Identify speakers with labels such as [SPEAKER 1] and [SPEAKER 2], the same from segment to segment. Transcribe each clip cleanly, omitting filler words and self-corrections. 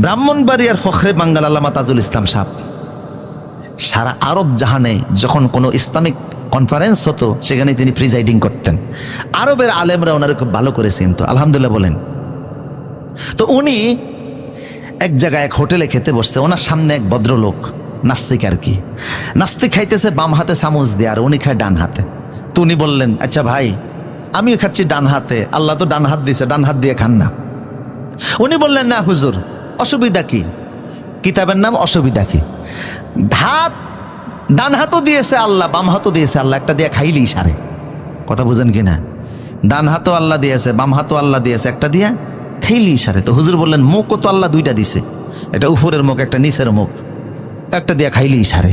[SPEAKER 1] ব্রাহ্মণবাড়িয়ার ফখরে বাঙ্গাল আল্লামা তাজুল ইসলাম সাহেব সারা আরব জাহানে যখন কোনো ইসলামিক কনফারেন্স হতো সেখানে তিনি প্রিজাইডিং করতেন। আরবের আলেমরা ওনারা খুব ভালো করেছেন, তো আলহামদুলিল্লাহ বলেন। তো উনি এক জায়গায় এক হোটেলে খেতে বসছে, ওনার সামনে এক ভদ্রলোক নাস্তিক আর কি, নাস্তিক খাইতেছে বাম হাতে চামচ দিয়ে আর উনি খায় ডান হাতে। তো উনি বললেন, আচ্ছা ভাই আমিও খাচ্ছি ডান হাতে, আল্লাহ তো ডান হাত দিয়েছে, ডান হাত দিয়ে খান না। উনি বললেন, না হুজুর অসুবিধা কি, কিতাবের নাম অসুবিধা কি, হাত ডান হাতও দিয়েছে আল্লাহ, বাম হাতও দিয়েছে আল্লাহ, একটা দিয়ে খাইলেই সারে। কথা বুঝেন কিনা? ডান হাতও আল্লাহ দিয়েছে, বাম হাতও আল্লাহ দিয়েছে, একটা দিয়ে খাইলেই সারে। তো হুজুর বললেন, মুখও তো আল্লাহ দুইটা দিছে, এটা উপরের মুখ একটা নিচের মুখ, একটা দিয়ে খাইলেই সারে।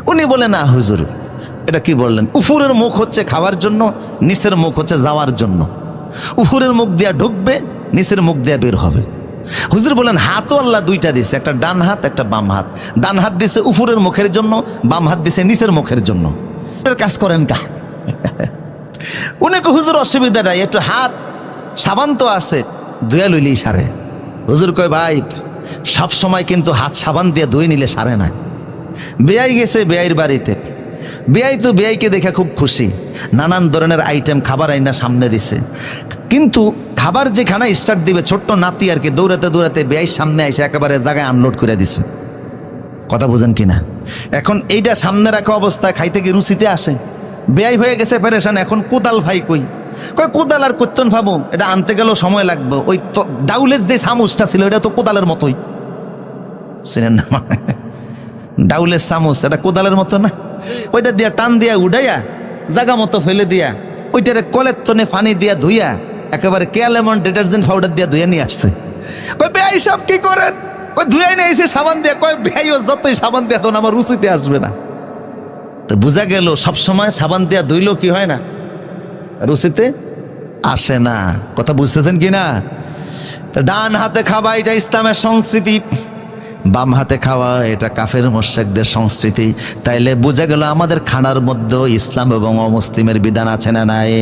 [SPEAKER 1] উনি বলেন, না হুজুর এটা কি বললেন, উপরের মুখ হচ্ছে খাওয়ার জন্য, নিচের মুখ হচ্ছে যাওয়ার জন্য। উপরের মুখ দিয়া ঢুকবে, নিচের মুখ দিয়া বের হবে। হুজুর বলেন, হাতও আল্লাহ দুইটা দিছে, একটা ডান হাত একটা বাম হাত। ডান হাত দিছে উপরের মুখের জন্য, বাম হাত দিছে নিচের মুখের জন্য। কাজ করেন কা? উনি কো হুজুর অসুবিধা নাই, একটু হাত সাবান তো আছে, ধুয়া লইলেই সারে। হুজুর কয়, ভাই সব সময় কিন্তু হাত সাবান দিয়ে ধুয়ে নিলে সারে না। বেয়াই গেছে বেয়াইর বাড়িতে, বেয়াই তো বেয়াইকে দেখে খুব খুশি, নানান ধরনের আইটেম খাবার আইনা সামনে দিছে, কিন্তু খাবার যেখানে স্টার্ট দিবে ছোট্ট নাতি আর কি দৌড়াতে দৌড়াতে বেয়াইর সামনে এসে একেবারে জায়গায় আনলোড করে দিছে। কথা বুঝেন কিনা? এখন এইটা সামনে রাখা অবস্থায় খাইতে কি রুচিতে আসে? বেয়াই হয়ে গেছে পেরেশান, এখন কোদাল ভাই কই? কয় কোদাল আর করতেন ভাবো, এটা আনতে গেলেও সময় লাগবে। ওই তো ডাউলের যে চামচটা ছিল এটা তো কোদালের মতোই, চিনেন না? ডাউলের চামচ এটা কোদালের মতো না, ওইটা দিয়া টান দিয়া উঠাইয়া জায়গা মতো ফেলে দিয়া ওইটারে কলের তনে পানি দিয়া ধুইয়া একেবারে কেয়ালেমন ডিটারজেন্ট পাউডার দিয়া ধুয়ে নিয়ে আসছে। কয় বেয়াই সব কি করেন? কয় ধুয়াই নিয়ে এসে সাবান দিয়া। কয় বেয়াইও যতই সাবান দিয়া তখন আমার রুচিতে আসবে না। তো বোঝা গেল সবসময় সাবান দিয়া ধুইলেও কি হয় না, রুচিতে আসে না। কথা বুঝতেছেন কিনা? তো ডান হাতে খাওয়া এটা ইসলামের সংস্কৃতি, বাম হাতে খাওয়া এটা কাফের মুশরিকদের সংস্কৃতি। তাইলে বোঝা গেল আমাদের খানার মধ্যে ইসলাম এবং অমুসলিমের বিধান আছে না নাই?